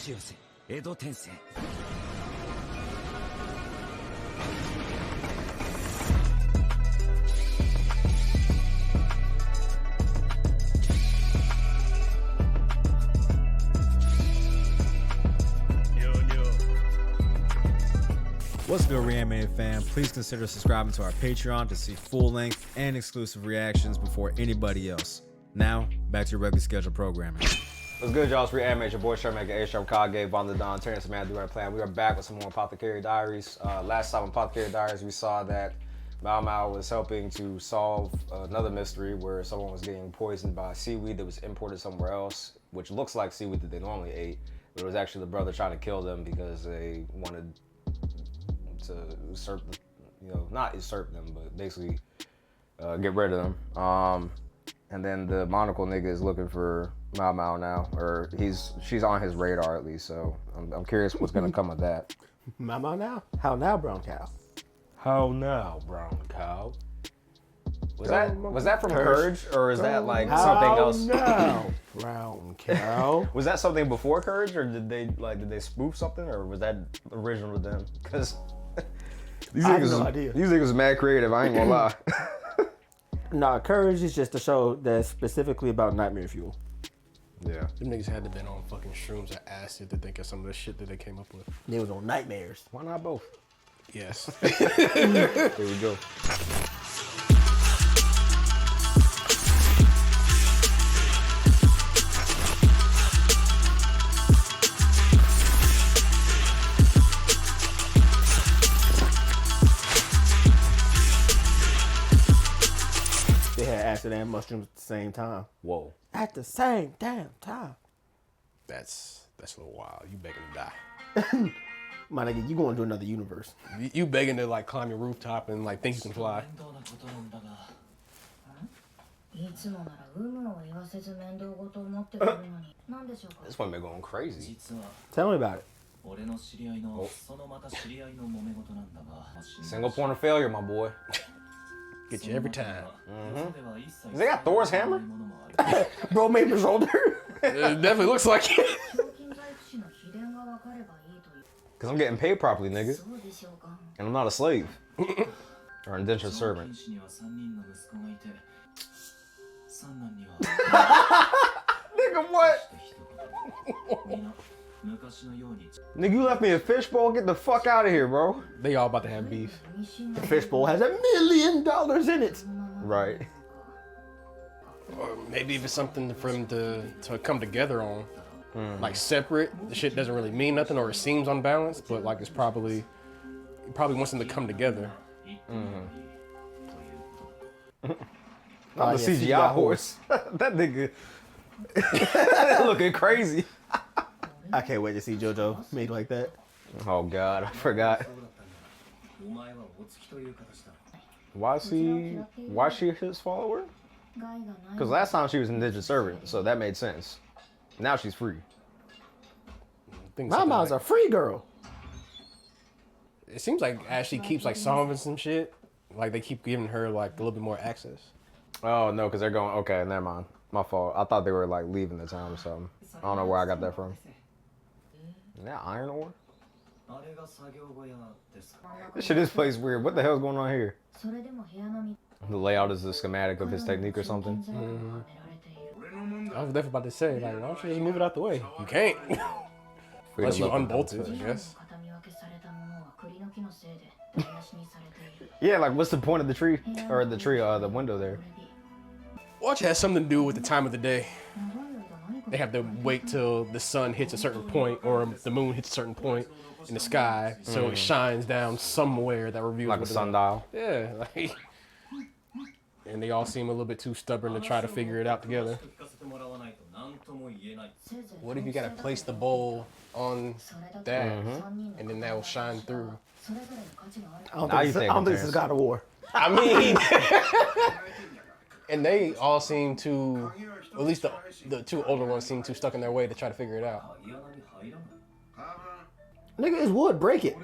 What's good, Reanimated fam? Please consider subscribing to our Patreon to see full-length and exclusive reactions before anybody else. Now, back to your regularly scheduled programming. What's good, y'all? It's Reanimated, your boy Sharmaker, A-Sharp, Kage, Von the Don, Terrence, Man, Do Our Plan. We are back with some more Apothecary Diaries. Last time on Apothecary Diaries, we saw that Maomao was helping to solve another mystery where someone was getting poisoned by seaweed that was imported somewhere else, which looks like seaweed that they normally ate, but it was actually the brother trying to kill them because they wanted to usurp, not usurp them, but basically get rid of them. And then the monocle nigga is looking for Maomao now, or she's on his radar at least. So I'm curious what's gonna come of that. Maomao now? How now, brown cow? How now, brown cow? Was that from Courage, or is that like something else? How now, brown cow? Was that something before Courage, or did they spoof something, or was that original to them? Because these niggas is mad creative, I ain't gonna lie. Nah, Courage is just a show that's specifically about nightmare fuel. Yeah. Them niggas had to been on fucking shrooms or acid to think of some of the shit that they came up with. They was on nightmares. Why not both? Yes. Here we go. They had acid and mushrooms at the same time. Whoa. At the same damn time. That's a little wild. You begging to die. My nigga, you going to another universe. You begging to like climb your rooftop and like think you can fly. This one been going crazy. Tell me about it. Oh. Single point of failure, my boy. Get you every time. They got Thor's hammer? Bro made my shoulder. It definitely looks like it. Because I'm getting paid properly, nigga. And I'm not a slave. Or an indentured servant. Nigga, what? Nigga, you left me a fishbowl? Get the fuck out of here, bro. They all about to have beef. The fishbowl has $1 million in it. Right. Or maybe if it's something for them to come together on. Like separate, the shit doesn't really mean nothing, or it seems unbalanced, but like it probably wants them to come together. The CGI horse. That nigga that looking crazy. I can't wait to see JoJo made like that. Oh God, I forgot. Why is she his follower? Because last time she was an indentured servant, so that made sense. Now she's free. My mom's a free girl. It seems like Ashley keeps like solving some shit. Like they keep giving her like a little bit more access. Oh no, because they're going, okay, never mind. My fault. I thought they were like leaving the town or something. I don't know where I got that from. Is that iron ore? This shit, this place weird. What the hell's going on here? The layout is the schematic of his technique or something. I was definitely about to say, like, why don't you just move it out the way? You can't. Unless you unbolt it, I guess. Yeah, like what's the point of the tree? Or the window there? Watch has something to do with the time of the day. They have to wait till the sun hits a certain point or the moon hits a certain point in the sky, so it shines down somewhere that reveals like a sundial. Yeah, like, and they all seem a little bit too stubborn to try to figure it out together. What if you gotta place the bowl on that, and then that will shine through? I don't think this is God of War. I mean, and they all seem to, at least the two older ones seem too stuck in their way to try to figure it out. Nigga, it's wood. Break it.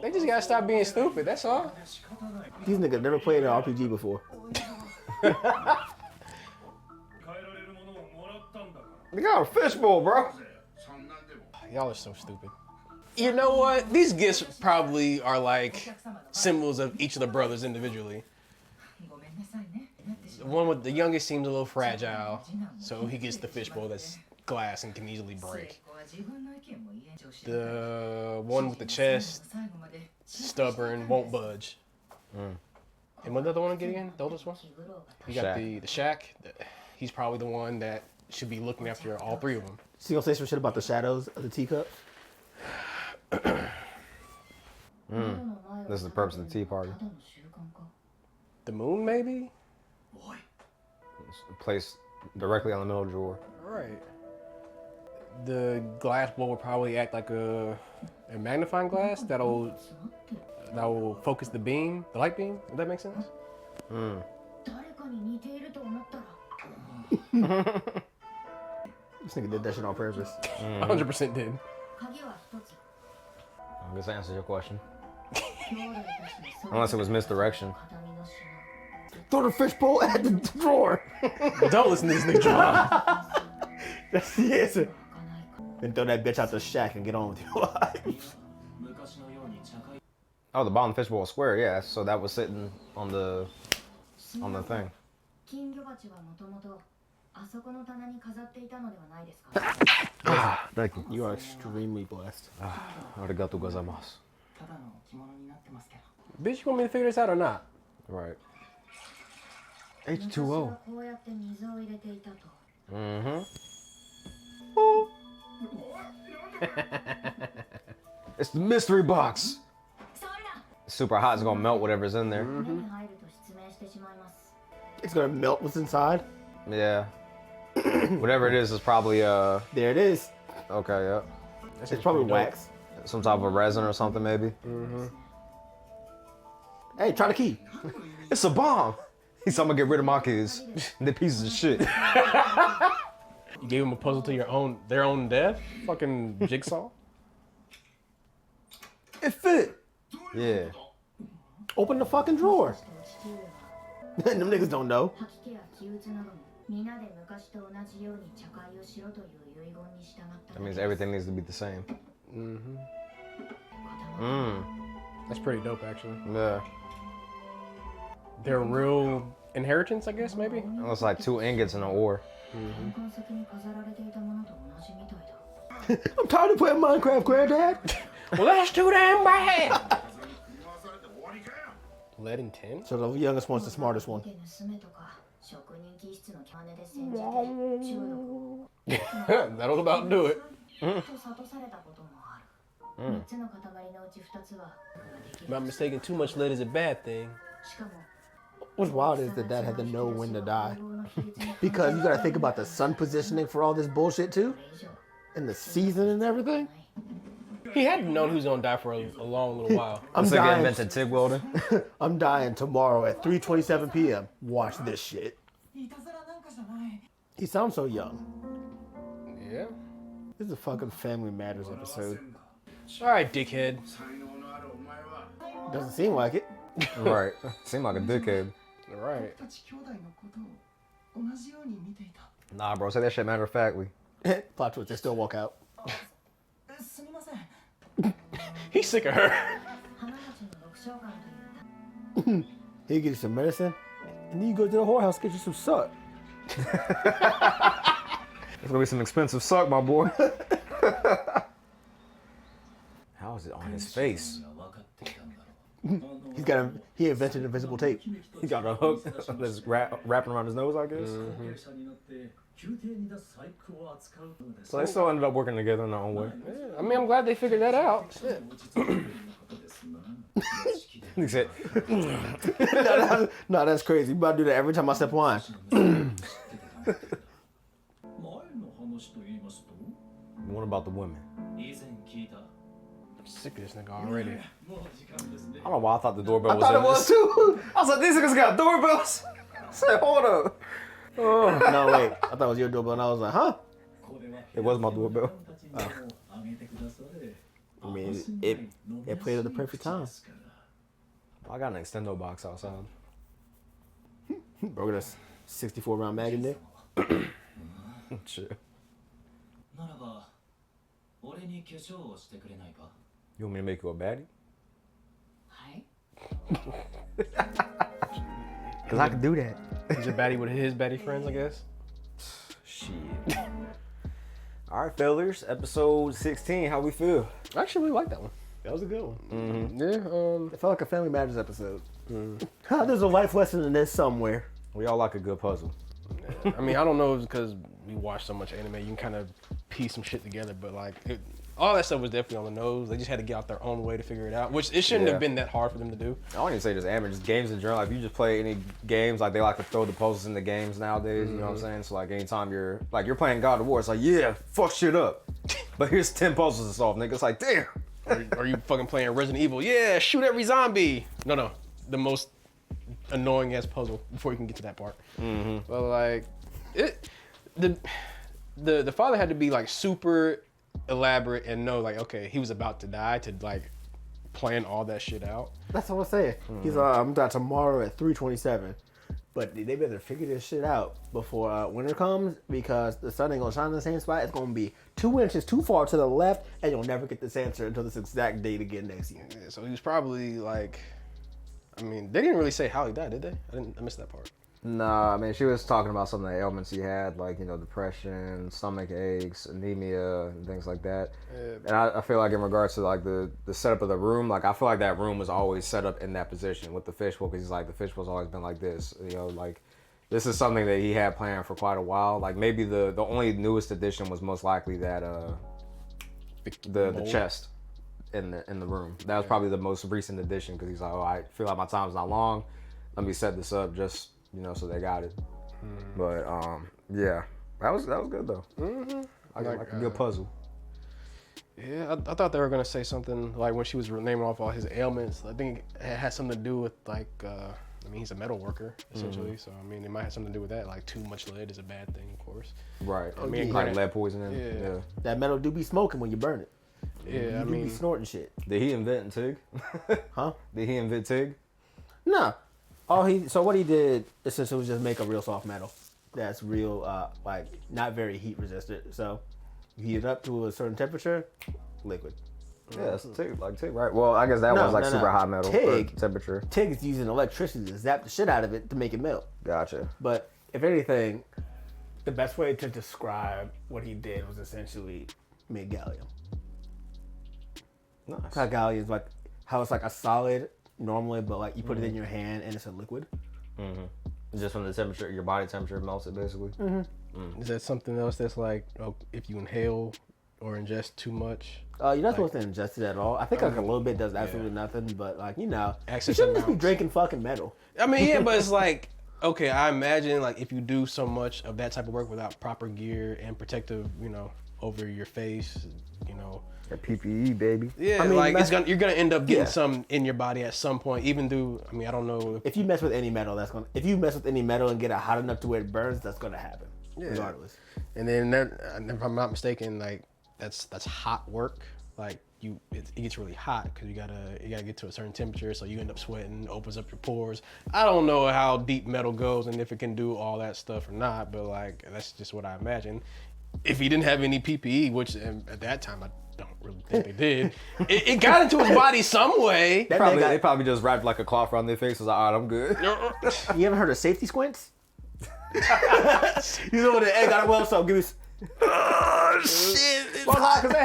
They just gotta stop being stupid. That's all. These niggas never played an RPG before. They got a fishbowl, bro. Y'all are so stupid. You know what? These gifts probably are like symbols of each of the brothers individually. The one with the youngest seems a little fragile, so he gets the fishbowl that's glass and can easily break. The one with the chest, stubborn, won't budge. And what the other one get again? The oldest one? You got the shack. He's probably the one that should be looking after all three of them. So you gonna say some shit about the shadows of the teacup? This is the purpose of the tea party. The moon, maybe? It's placed directly on the middle drawer. Right. The glass bowl will probably act like a magnifying glass that'll focus the beam, the light beam. Does that make sense? This nigga did that shit on purpose. 100% did. I guess that answers your question. Unless it was misdirection. Throw the fishbowl at the drawer. Don't listen to this nigga drama. That's the answer. Then throw that bitch out the shack and get on with your life. Oh, the bottom fishbowl was square, yeah. So that was sitting on the thing. Thank you. You are extremely blessed. Arigatou gozaimasu. Bitch, you want me to figure this out or not? Right. H2O. It's the mystery box. Super hot, it's gonna melt whatever's in there. It's gonna melt what's inside. Yeah. Whatever it is probably There it is. okay, yeah. It's probably wax. Some type of resin or something maybe. Hey, try the key. It's a bomb. He said I'm gonna get rid of my kids. They're pieces of shit. You gave him a puzzle to their own death? Fucking jigsaw? It fit. Yeah. Open the fucking drawer. Them niggas don't know. That means everything needs to be the same. That's pretty dope, actually. Yeah. Their real inheritance, I guess, maybe? It looks like 2 ingots and an ore. I'm tired of playing Minecraft, Granddad. Well, that's too damn bad! Lead and tin? So the youngest one's the smartest one. That'll about do it. Not mistaken, too much lead is a bad thing. What's wild is that Dad had to know when to die. Because you gotta think about the sun positioning for all this bullshit too. And the season and everything. He had known he was gonna die for a long little while. I'm Looks like dying. they invented TIG welding. I'm dying tomorrow at 3:27 p.m. Watch this shit. He sounds so young. Yeah. This is a fucking Family Matters episode. Alright, dickhead. Doesn't seem like it. Right. Seemed like a dickhead. Alright. Nah, bro, say that shit matter of factly. Plot twist, they still walk out. He's sick of her. He gives you some medicine, and then you go to the whorehouse get you some suck. It's gonna be some expensive suck, my boy. How is it on his face? He invented invisible tape. He got a hook that's wrapping around his nose, I guess. So they still ended up working together in their own way. Yeah, I mean, I'm glad they figured that out. Shit. He said, No, that's crazy. You about to do that every time I step wine. what about the women? I'm sick of this nigga already. I don't know why I thought the doorbell was I thought in it was this. too. I was like, these niggas got doorbells. I said, hold up. Oh. No, wait. I thought it was your doorbell, and I was like, huh? It was my doorbell. I mean, it played at the perfect time. I got an extendo box outside. Bro, that's 64 round mag in there. Shit. You want me to make you a baddie? Cause I can do that. He's a baddie with his baddie friends, I guess. Shit. All right, fellas. Episode 16. How we feel? I actually really like that one. That was a good one. Mm-hmm. Yeah. It felt like a Family Matters episode. There's a life lesson in this somewhere. We all like a good puzzle. I mean, I don't know if it's because we watch so much anime, you can kind of piece some shit together, but like, all that stuff was definitely on the nose. They just had to get out their own way to figure it out, which it shouldn't have been that hard for them to do. I don't even say just anime, just games in general. Like, if you just play any games, like they like to throw the puzzles in the games nowadays, you know what I'm saying? So like anytime you're playing God of War, it's like, yeah, fuck shit up. But here's 10 puzzles to solve, nigga. It's like, damn. Or you fucking playing Resident Evil, yeah, shoot every zombie. No, the most annoying ass puzzle before you can get to that part. But like, the father had to be like super elaborate and know like, okay, he was about to die, to like plan all that shit out. That's what I'm saying. He's like, I'm done tomorrow at 3:27. But they better figure this shit out before winter comes, because the sun ain't gonna shine in the same spot. It's gonna be 2 inches too far to the left, and you'll never get this answer until this exact date again next year. Yeah, so he was probably like, I mean, they didn't really say how he died, did they? I missed that part. Nah, I mean, she was talking about some of the ailments he had, like, you know, depression, stomach aches, anemia, and things like that. And I feel like in regards to, like, the setup of the room, like, I feel like that room was always set up in that position with the fishbowl, because he's like, the fishbowl's always been like this, you know, like, this is something that he had planned for quite a while. Like, maybe the only newest addition was most likely that, the chest in the room. That was probably the most recent addition, because he's like, oh, I feel like my time's not long. Let me set this up just, you know, so they got it. But yeah, that was good though. I like a good puzzle. Yeah, I thought they were gonna say something like when she was naming off all his ailments. I think it had something to do with like, I mean, he's a metal worker essentially, so I mean, it might have something to do with that. Like, too much lead is a bad thing, of course. Right. I mean, like lead poisoning. Yeah. That metal do be smoking when you burn it. Yeah, I You mean, be snorting shit. Did he invent TIG? Huh? Did he invent TIG? No. So what he did essentially was just make a real soft metal that's real, like, not very heat resistant. So you heat it up to a certain temperature, liquid. Yeah, it's TIG, like TIG, right? Well, I guess that was like super high metal TIG, temperature. TIG is using electricity to zap the shit out of it to make it melt. Gotcha. But if anything, the best way to describe what he did was essentially make gallium. Nice. How gallium is like, how it's like a solid normally, but like you put it in your hand and it's a liquid. Just from the temperature, your body temperature melts it basically. is that something else that's like, oh, if you inhale or ingest too much? You're not supposed to ingest it at all. I think like a little bit does absolutely nothing, but like, you know, you shouldn't just be drinking fucking metal. I mean, yeah, but it's like, okay, I imagine like if you do so much of that type of work without proper gear and protective, you know, over your face, you know. That PPE, baby. Yeah, I mean, like you're gonna end up getting some in your body at some point. Even though, I mean, I don't know if you mess with any metal, if you mess with any metal and get it hot enough to where it burns, that's gonna happen, regardless. And then if I'm not mistaken, like that's hot work. Like it gets really hot because you gotta get to a certain temperature, so you end up sweating, opens up your pores. I don't know how deep metal goes and if it can do all that stuff or not, but like that's just what I imagine. If he didn't have any PPE, which at that time I don't really think they did, it got into his body some way. They probably just wrapped like a cloth around their face. Was like, all right, I'm good. You ever heard of safety squints? You know what the egg got it well, so give me. Oh shit! Well, because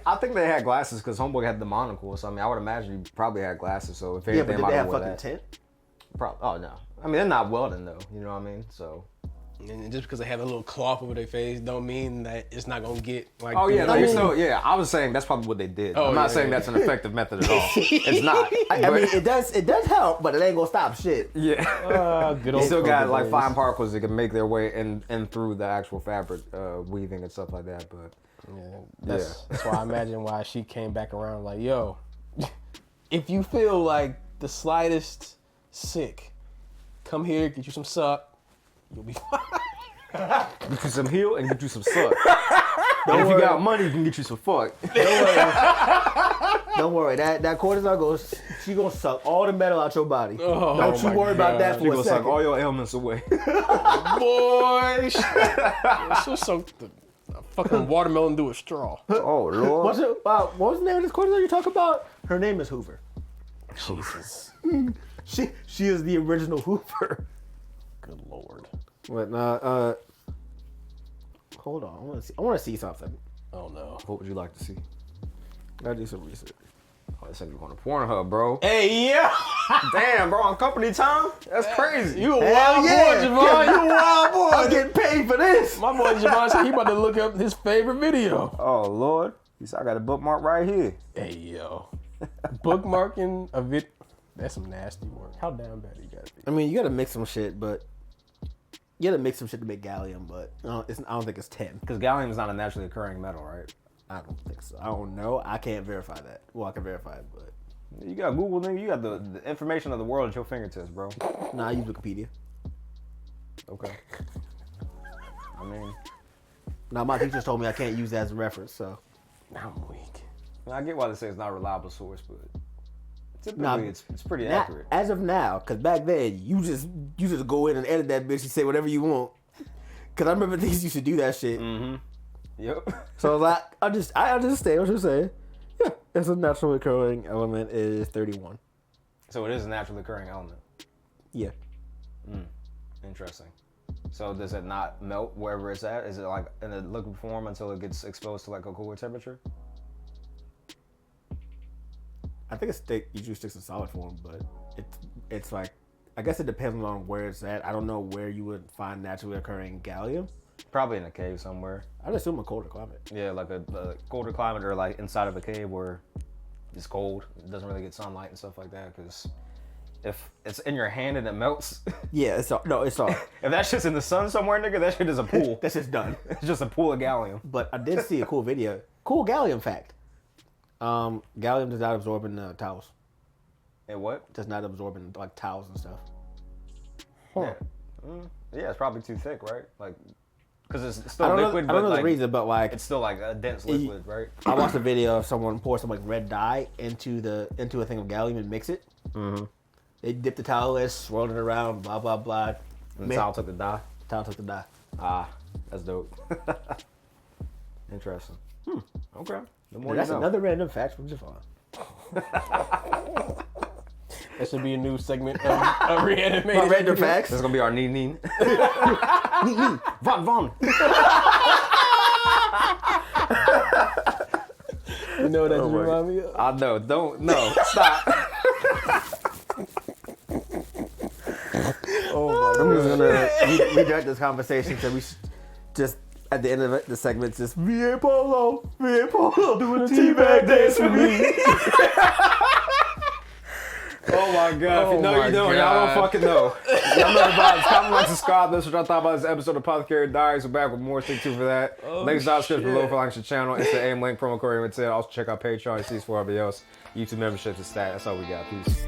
I think they had glasses because Homeboy had the monocle. So I mean, I would imagine you probably had glasses. So if anything, but did they have fucking tint? Probably. Oh no. I mean, they're not welding though. You know what I mean? So. And just because they have a little cloth over their face don't mean that it's not gonna get like. Oh yeah, I was saying that's probably what they did. I'm not saying that's an effective method at all. It's not. I mean, it does help, but it ain't gonna stop shit. Yeah. Good old you still got like days. fine particles that can make their way in through the actual fabric weaving and stuff like that. But that's why I imagine why she came back around like, yo, if you feel like the slightest sick, come here, get you some suck. You'll be fine. Get you some heel and get you some suck. And if you got money, you can get you some fuck. Don't worry. That cortisol goes. She gonna suck all the metal out your body. Don't you worry about that She for a gonna second. suck all your ailments away. Boy, she'll suck the Fucking watermelon through a straw. Oh Lord. What was the name of this corner you talk about? Her name is Hoover. Jesus. She is the original Hoover. Good Lord. But hold on. I want to see something. Oh no. What would you like to see? Gotta do some research. Oh, this nigga going to Pornhub, bro. Hey, yeah. Damn, bro, on company time? That's crazy. You a Hell wild yeah. boy, Javon. You a wild boy. I'm getting paid for this. My boy Javon said he about to look up his favorite video. Oh Lord. He said I got a bookmark right here. Hey, yo. Bookmarking a vid. That's some nasty work. How damn bad you gotta be? I mean, you gotta mix some shit, but you gotta mix some shit to make gallium. But I don't think it's 10. Because gallium is not a naturally occurring metal, right? I don't think so. I don't know. I can't verify that. Well, I can verify it, but You got Google, nigga. You got the information of the world at your fingertips, bro. nah, I use Wikipedia. Okay. I mean, Now my teachers told me I can't use that as a reference, so I'm weak. I get why they say it's not a reliable source, but typically Nah, it's pretty now, accurate. as of now, because back then you just go in and edit that bitch and say whatever you want. Because I remember things used to do that shit. Mm-hmm. Yep. So I was like, I understand what you're saying. Yeah, it's a naturally occurring element. It is 31. So it is a naturally occurring element. Yeah. Interesting. So does it not melt wherever it's at? Is it like in a liquid form until it gets exposed to like a cooler temperature? I think it usually sticks in solid form, but it's like, I guess it depends on where it's at. I don't know where you would find naturally occurring gallium. Probably in a cave somewhere. I'd assume a colder climate. Yeah, like a colder climate or like inside of a cave where it's cold. It doesn't really get sunlight and stuff like that. Because if it's in your hand and it melts, Yeah, it's all. if that shit's in the sun somewhere, nigga, that shit is a pool. That's just done. It's just a pool of gallium. But I did see a cool video. Cool gallium fact. Gallium does not absorb in towels. And what? Does not absorb in like towels and stuff. Huh. Yeah, it's probably too thick, right? Like, because it's still I don't liquid, know, I don't but know like, the reason, but like it's still like a dense liquid, right? I watched a video of someone pour some like red dye into a thing of gallium and mix it. Mm-hmm. They dipped the towel in, swirled it around, blah blah blah. And the towel took the dye. Towel took the dye. Ah, that's dope. Interesting. Okay. The more That's you know. another random fact from Javon. That should be a new segment of Reanimated. My random facts. This is gonna be our neen. Von. You know what that just remind me of? I know. No. Stop. I'm just gonna redirect this conversation so we just at the end of the segment just me and Polo doing a teabag dance with me. Oh my god. If you know, Oh you know. my Y'all don't God. fucking know. Y'all know the vibes. Comment, like, subscribe. That's what y'all thought about this episode of Apothecary Diaries. We're back with more. Stay tuned for that. Links down in the description below for like our channel. It's the AIM link, promo code Reanimated. Also check out Patreon. You see for everybody else. YouTube memberships is that. That's all we got. Peace.